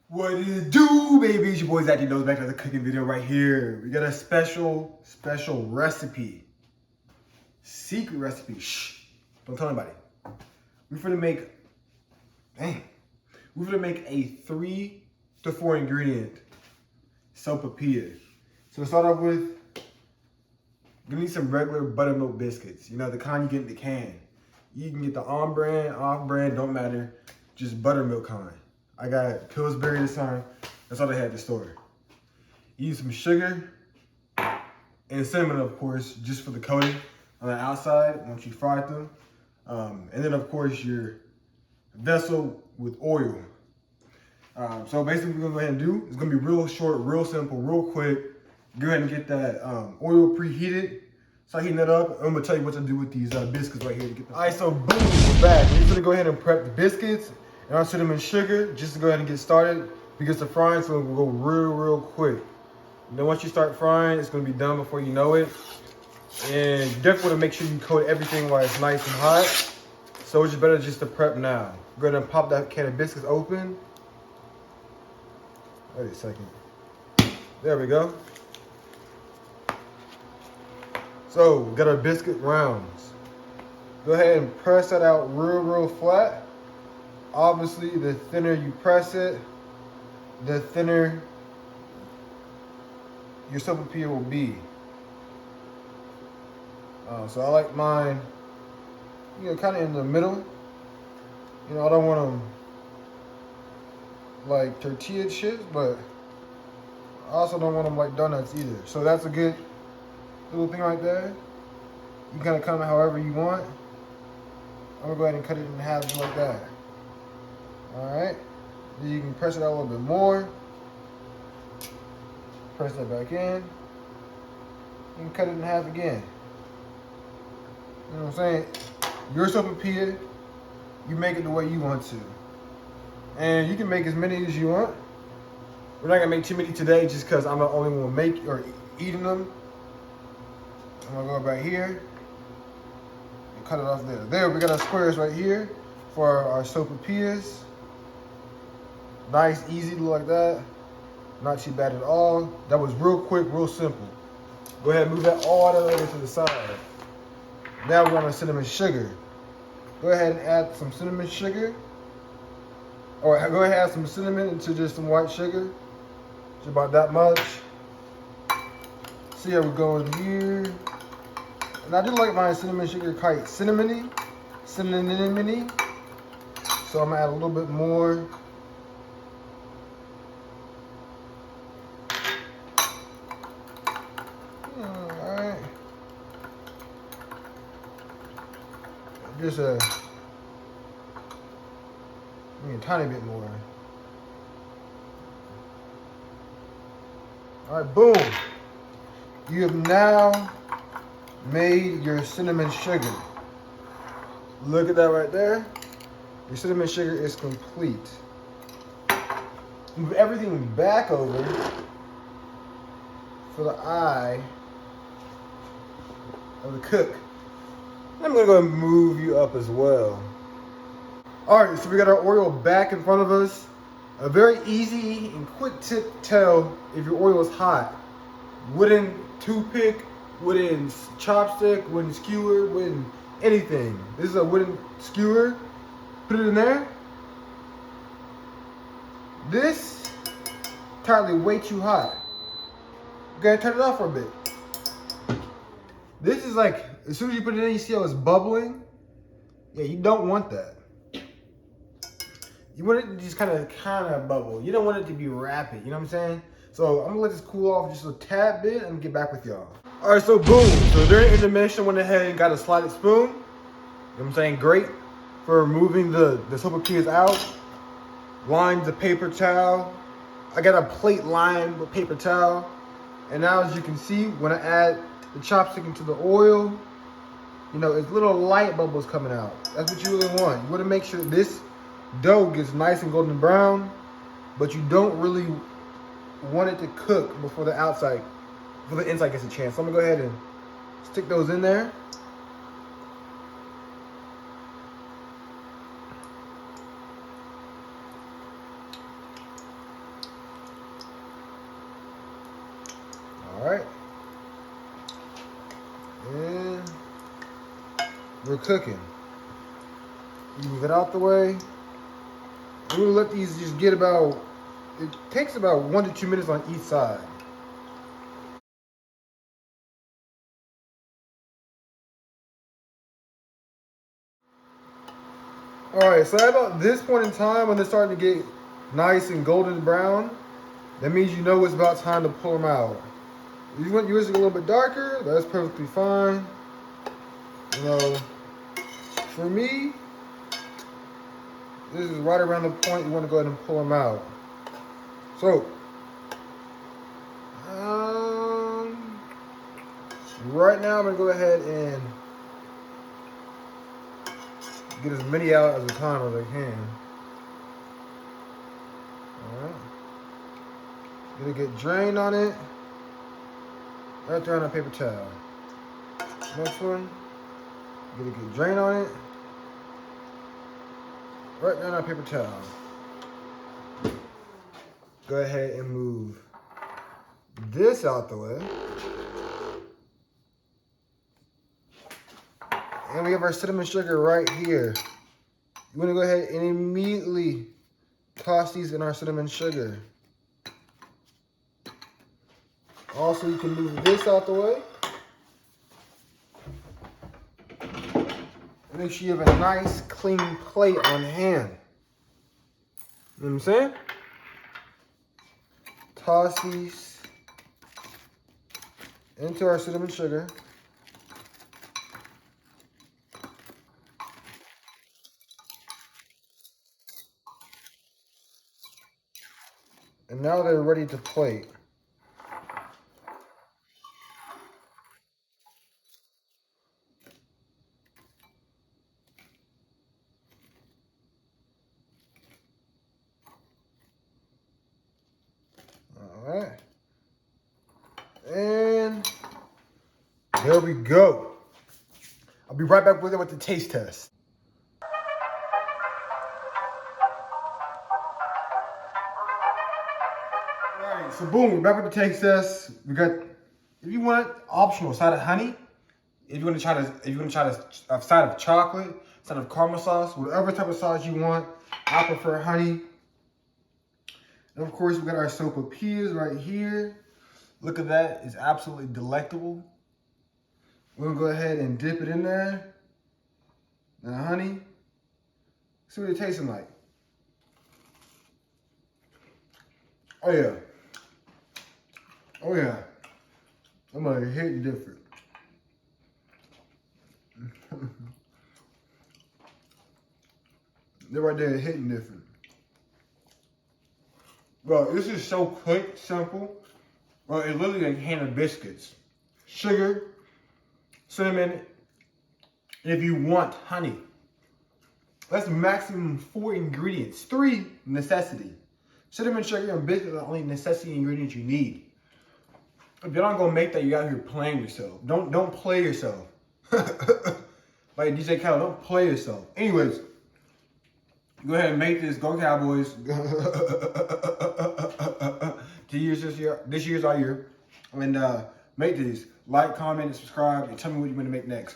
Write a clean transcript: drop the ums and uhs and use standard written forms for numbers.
What did it do, baby? It's your boy Zach. Knows back to the cooking video right here. We got a special recipe. Secret recipe. Shh. Don't tell anybody. We're gonna make a 3 to 4 ingredient sopapilla. So to start off with, you're gonna need some regular buttermilk biscuits. You know, the kind you get in the can. You can get the on brand, off brand, don't matter. Just buttermilk kind. I got Pillsbury this time. That's all they had at the store. You use some sugar and cinnamon, of course, just for the coating on the outside once you fry them. And then, of course, your vessel with oil. So basically what we're gonna go ahead and do is gonna be real short, real simple, real quick. Go ahead and get that oil preheated. Start heating that up. I'm gonna tell you what to do with these biscuits right here to get them. All right, so boom, we're back. We're gonna go ahead and prep the biscuits and our cinnamon sugar just to go ahead and get started because the frying, so we'll go real quick. And then once you start frying, it's gonna be done before you know it. And you definitely wanna make sure you coat everything while it's nice and hot. So it's just better just to prep now. Go ahead and pop that can of biscuits open. Wait a second. There we go. So we got our biscuit rounds. Go ahead and press that out real flat. Obviously, the thinner you press it, the thinner your sopapilla will be. So I like mine, you know, kind of in the middle. You know, I don't want them like tortilla chips, but I also don't want them like donuts either. So that's a good little thing right there. You kind of cut them however you want. I'm gonna go ahead and cut it in half just like that. All right. Then you can press it out a little bit more. Press that back in. You can cut it in half again. You know what I'm saying? Your sopapilla, you make it the way you want to. And you can make as many as you want. We're not gonna make too many today just because I'm the only one making or eating them. I'm gonna go right here and cut it off there. There, we got our squares right here for our sopapillas. Nice, easy, like that. Not too bad at all. That was real quick, real simple. Go ahead and move that all the way to the side. Now we're on our cinnamon sugar. Go ahead and add some cinnamon sugar. Or go ahead and add some cinnamon into just some white sugar. Just about that much. See how we're going here. And I do like my cinnamon sugar quite cinnamony. So I'm gonna add a little bit more. Alright. Just a tiny bit more. Alright, boom. You have now made your cinnamon sugar. Look at that right there. Your cinnamon sugar is complete. Move everything back over for the eye of the cook. And I'm gonna go and move you up as well. All right, so we got our oil back in front of us. A very easy and quick tip to tell if your oil is hot. Wooden toothpick, wooden chopstick, wooden skewer, wooden anything. This is a wooden skewer. Put it in there. This entirely way too hot. You gotta turn it off for a bit. This is like, as soon as you put it in, you see how it's bubbling? Yeah, you don't want that. You want it to just kind of bubble. You don't want it to be rapid, you know what I'm saying? So I'm gonna let this cool off just a tad bit and get back with y'all. All right, so boom. So during intermission, went ahead and got a slotted spoon. You know what I'm saying? Great for removing the sopapillas out. Lined the paper towel. I got a plate lined with paper towel. And now as you can see, when I add the chopstick into the oil, you know, it's little light bubbles coming out. That's what you really want. You want to make sure this dough gets nice and golden brown, but you don't really want it to cook before the outside, before the inside gets a chance. So I'm gonna go ahead and stick those in there. They're cooking. Move it out the way. We're gonna let these just get about, it takes about 1 to 2 minutes on each side. All right, so at about this point in time, when they're starting to get nice and golden brown, that means you know it's about time to pull them out. If you want yours to get a little bit darker, that's perfectly fine. You know, for me, this is right around the point you want to go ahead and pull them out. So, right now I'm gonna go ahead and get as many out at a time as I can. All right. Gonna get drained on it. Right there on a paper towel. Next one. Gonna get drained on it. Right there on a paper towel. Go ahead and move this out the way. And we have our cinnamon sugar right here. You want to go ahead and immediately toss these in our cinnamon sugar. Also, you can move this out the way. And make sure you have a nice, clean plate on hand. You know what I'm saying? Toss these into our cinnamon sugar. And now they're ready to plate. All right. And there we go. I'll be right back with it with the taste test. All right, so boom, we're back with the taste test. We got, if you want it, optional side of honey. If you want to try a side of chocolate, side of caramel sauce, whatever type of sauce you want. I prefer honey. And of course, we got our sopapillas right here. Look at that, it's absolutely delectable. We're gonna go ahead and dip it in there. Now, honey, see what it tasting like. Oh yeah. Oh yeah. I'm gonna hit different. They're right there hitting different. Bro, this is so quick, simple. Bro, it's literally like a can of biscuits. Sugar, cinnamon, and if you want, honey. That's maximum 4 ingredients. 3 necessity. Cinnamon, sugar, and biscuits are the only necessity ingredients you need. If you're not gonna make that, you out here playing yourself. Don't play yourself. Like DJ Khaled, don't play yourself. Anyways, go ahead and make this. Go Cowboys. This year's our year. And make this. Like, comment, and subscribe, and tell me what you want to make next.